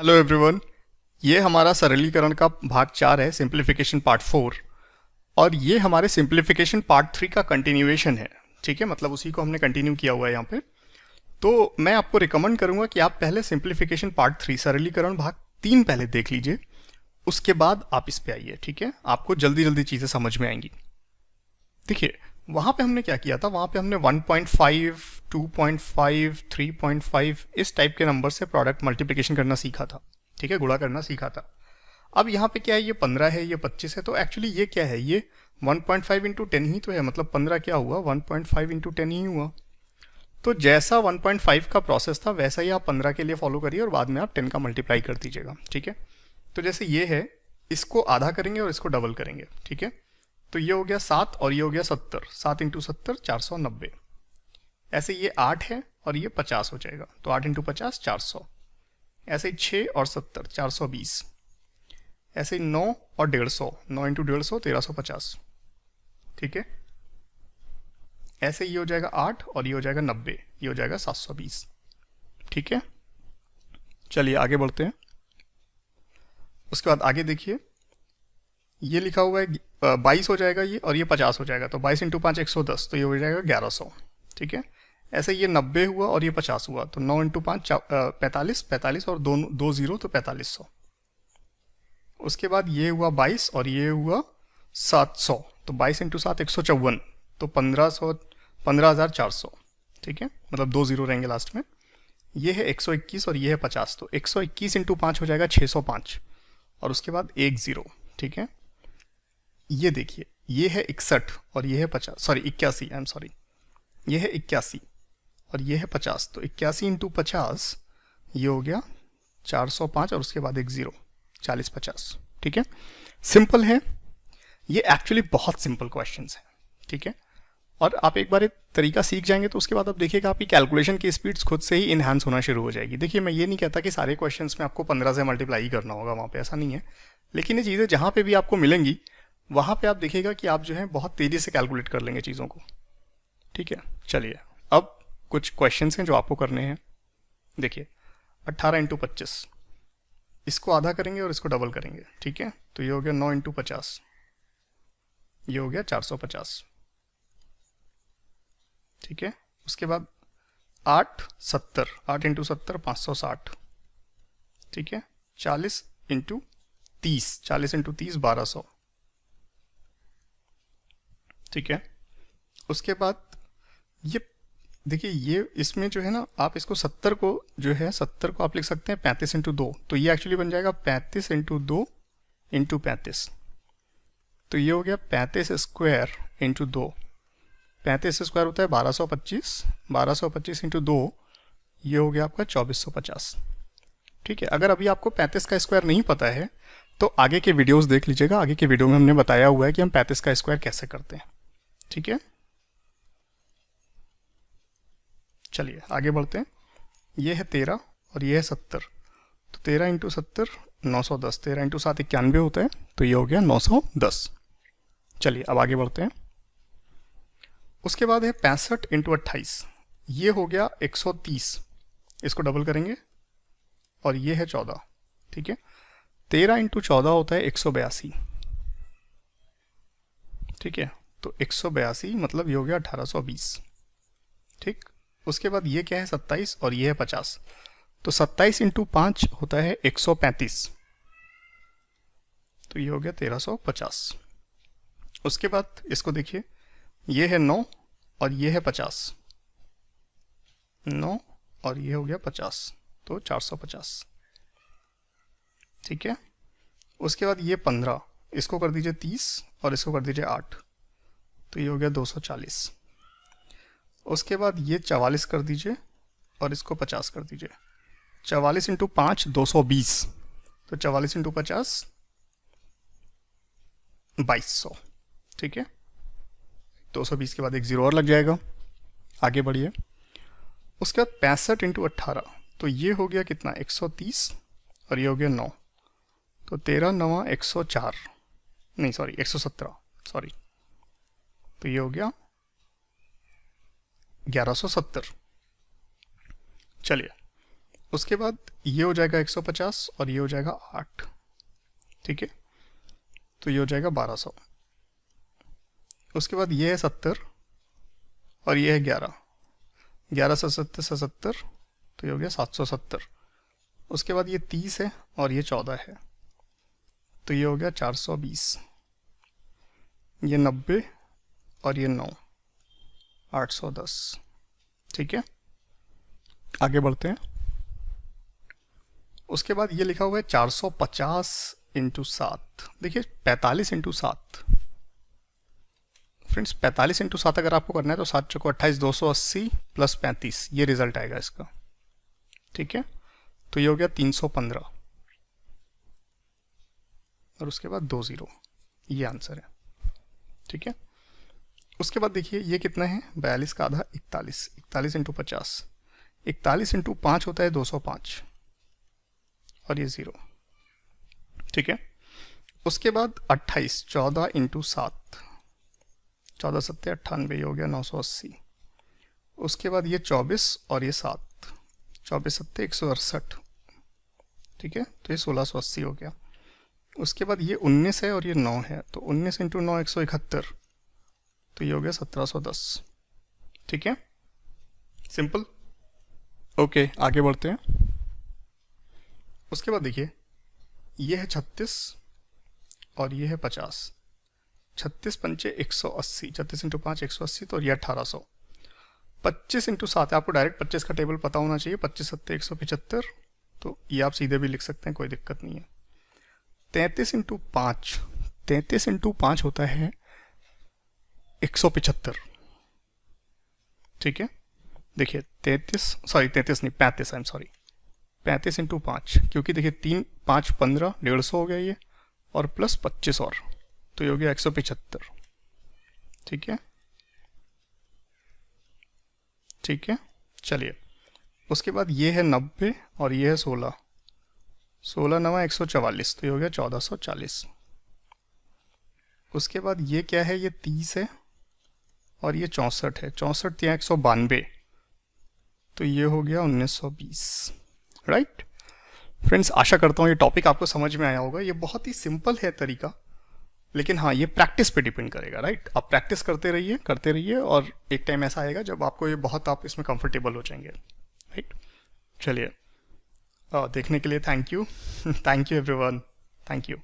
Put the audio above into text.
Hello everyone. ये हमारा सरलीकरण का भाग 4 है, सिंप्लीफिकेशन पार्ट 4। और ये हमारे सिंप्लीफिकेशन पार्ट 3 का कंटिन्यूएशन है। ठीक है, मतलब उसी को हमने कंटिन्यू किया हुआ है यहाँ पे। तो मैं आपको रिकमेंड करूँगा कि आप पहले सिंप्लीफिकेशन पार्ट 3 सरलीकरण भाग 3 पहले देख लीजिए, उसके बाद आप इस पे आइए। ठीक है, आपको जल्दी जल्दी चीज़ें समझ में आएंगी। देखिए, वहाँ पे हमने क्या किया था, वहाँ पे हमने 1.5, 2.5, 3.5 इस टाइप के नंबर से प्रोडक्ट मल्टीप्लिकेशन करना सीखा था। ठीक है, गुणा करना सीखा था। अब यहाँ पे क्या है, ये 15 है, ये 25 है, तो एक्चुअली ये क्या है, ये 1.5 इंटू 10 ही तो है, मतलब 15 क्या हुआ, 1.5 इंटू 10 ही हुआ। तो जैसा 1.5 का प्रोसेस था वैसा ही आप 15 के लिए फॉलो करिए और बाद में आप 10 का मल्टीप्लाई कर दीजिएगा। ठीक है, तो जैसे ये है, इसको आधा करेंगे और इसको डबल करेंगे। ठीक है, तो ये हो गया 7 और ये हो गया 70। 7 इंटू 70 490। ऐसे ये 8 है और ये 50 हो जाएगा, तो 8 इंटू 50 400। ऐसे ही 6 और 70 420। ऐसे ही 9 और 150, 9 इंटू 150 1350। ठीक है, ऐसे ये हो जाएगा 8 और ये हो जाएगा 90, ये हो जाएगा 720। ठीक है, चलिए आगे बढ़ते हैं। उसके बाद आगे देखिए, ये लिखा हुआ है 22 हो जाएगा ये, और ये 50 हो जाएगा, तो 22 इंटू 5 110, तो ये हो जाएगा 1100। ठीक है, ऐसे ये 90 हुआ और ये 50 हुआ, तो 9 इंटू 5 45, 45 और दो जीरो, तो 4500। उसके बाद ये हुआ 22 और ये हुआ 700, तो 22 इंटू 7 154, तो 15,400। ठीक है, मतलब 2 जीरो रहेंगे लास्ट में। ये है 121 और ये है 50, तो 121 इंटू 5 हो जाएगा 605, और उसके बाद 1 जीरो। ठीक है, ये देखिए, ये है 61 और ये है 50, सॉरी 81, आई एम सॉरी, ये है 81 और ये है 50, तो 81 इंटू 50 ये हो गया 405 और उसके बाद 1 जीरो, 40-50। ठीक है, सिंपल है ये, एक्चुअली बहुत सिंपल क्वेश्चंस है। ठीक है, और आप एक बार एक तरीका सीख जाएंगे तो उसके बाद आप देखिएगा आपकी कैलकुलेशन की स्पीड्स खुद से ही इनहांस होना शुरू हो जाएगी। देखिए, मैं ये नहीं कहता कि सारे क्वेश्चंस में आपको 15 से मल्टीप्लाई ही करना होगा, वहाँ पे ऐसा नहीं है, लेकिन ये चीज़ें जहाँ पे भी आपको मिलेंगी वहाँ पे आप देखिएगा कि आप जो है बहुत तेज़ी से कैलकुलेट कर लेंगे चीज़ों को। ठीक है, चलिए अब कुछ क्वेश्चंस हैं जो आपको करने हैं। देखिए, 18 इंटू 25, इसको आधा करेंगे और इसको डबल करेंगे। ठीक है, तो ये हो गया 9 इंटू 50, ये हो गया 450। ठीक है, उसके बाद 8 70, 8 इंटू 70 560। ठीक है, 40 इंटू 30, 40 इंटू 30 1200। ठीक है, उसके बाद ये देखिए, ये इसमें जो है ना, आप इसको 70 को जो है 70 को आप लिख सकते हैं 35 इंटू 2, तो ये एक्चुअली बन जाएगा 35 इंटू 2 इंटू 35, तो ये हो गया 35 स्क्वायर इंटू 2। 35 स्क्वायर होता है 1225, 1225 इंटू 2 ये हो गया आपका 2450। ठीक है, अगर अभी आपको 35 का स्क्वायर नहीं पता है तो आगे के वीडियोस देख लीजिएगा, आगे के वीडियो में हमने बताया हुआ है कि हम 35 का स्क्वायर कैसे करते हैं। ठीक है, चलिए आगे बढ़ते हैं। ये है 13 और ये है 70, तो 13 इंटू 70 910, 13 इंटू 7 91 होता है, तो ये हो गया 910। चलिए अब आगे बढ़ते हैं। उसके बाद है 65 इंटू 28, ये हो गया 130, इसको डबल करेंगे और ये है 14। ठीक है, 13 इंटू 14 होता है 182। ठीक है, तो 182 मतलब ये हो गया 1820। ठीक, उसके बाद ये क्या है 27 और ये है 50, तो 27 इंटू 5 होता है 135, तो ये हो गया 1350। उसके बाद इसको देखिए, ये है 9 और ये है 50, 9 और ये हो गया 50, तो 450। ठीक है, उसके बाद ये 15, इसको कर दीजिए 30 और इसको कर दीजिए 8, तो ये हो गया 240। उसके बाद ये 44 कर दीजिए और इसको 50 कर दीजिए, 44 इंटू 5 220, तो 44 इंटू 50 2200। ठीक है, 220 के बाद 1 जीरो और लग जाएगा। आगे बढ़िए। उसके बाद 65 इंटू 18, तो ये हो गया कितना 130 और ये हो गया 9, तो 13 9 104, नहीं सॉरी 117, सॉरी, तो ये हो गया 1170। चलिए उसके बाद ये हो जाएगा 150 और ये हो जाएगा 8, ठीक है, तो ये हो जाएगा 1200। उसके बाद ये है 70 और ये है 11, 11 से 70 तो ये हो गया 770। उसके बाद ये 30 है और ये 14 है, तो ये हो गया 420। ये 90 और ये 9, 810, ठीक है। आगे बढ़ते हैं। उसके बाद ये लिखा हुआ है 450 इंटू 7। देखिए 45 इंटू 7, फ्रेंड्स 45 इंटू 7 अगर आपको करना है तो 7 चौको 28, 280 प्लस 35, ये रिजल्ट आएगा इसका, ठीक है। तो ये हो गया 315 और उसके बाद 2 0, ये आंसर है, ठीक है। उसके बाद देखिए ये कितना है, 42 का आधा 41, 41 इंटू 50, 41 इंटू 5 होता है 205 और ये 0, ठीक है। उसके बाद 28, 14 इंटू 7, 14 सत्ते 98, ये हो गया 980। उसके बाद ये 24 और ये 7, 24 सत्ते 168, ठीक है, तो ये 1680 हो गया। उसके बाद ये 19 है और ये 9 है, तो 19 इंटू 9 171, तो ये हो गया 1710, ठीक है, सिंपल। ओके आगे बढ़ते हैं। उसके बाद देखिए ये है 36 और ये है 50, 36 पंचे 180, 36 इंटू 5 180, तो ये 1800। 25 इंटू 7 आपको डायरेक्ट 25 का टेबल पता होना चाहिए, 25 सत्ते 175, तो ये आप सीधे भी लिख सकते हैं, कोई दिक्कत नहीं है। 33 इंटू 5, 33 इंटू 5 होता है 175, ठीक है। देखिए 33 नहीं 35, आई एम सॉरी, 35 इंटू 5, क्योंकि देखिए 3 5 15, 150 हो गया ये, और प्लस 25 और, तो ये हो गया 175, ठीक है, ठीक है। चलिए उसके बाद ये है 90 और ये है 16, 16 9 144, तो ये हो गया 1440। उसके बाद ये क्या है, ये 30 है और ये 64 है, 64 या 192, तो ये हो गया 1920, राइट। फ्रेंड्स आशा करता हूँ ये टॉपिक आपको समझ में आया होगा। ये बहुत ही सिंपल है तरीका, लेकिन हाँ ये प्रैक्टिस पे डिपेंड करेगा, राइट। आप प्रैक्टिस करते रहिए और एक टाइम ऐसा आएगा जब आपको ये बहुत, आप इसमें कंफर्टेबल हो जाएंगे, राइट। चलिए देखने के लिए thank you thank you everyone, thank you.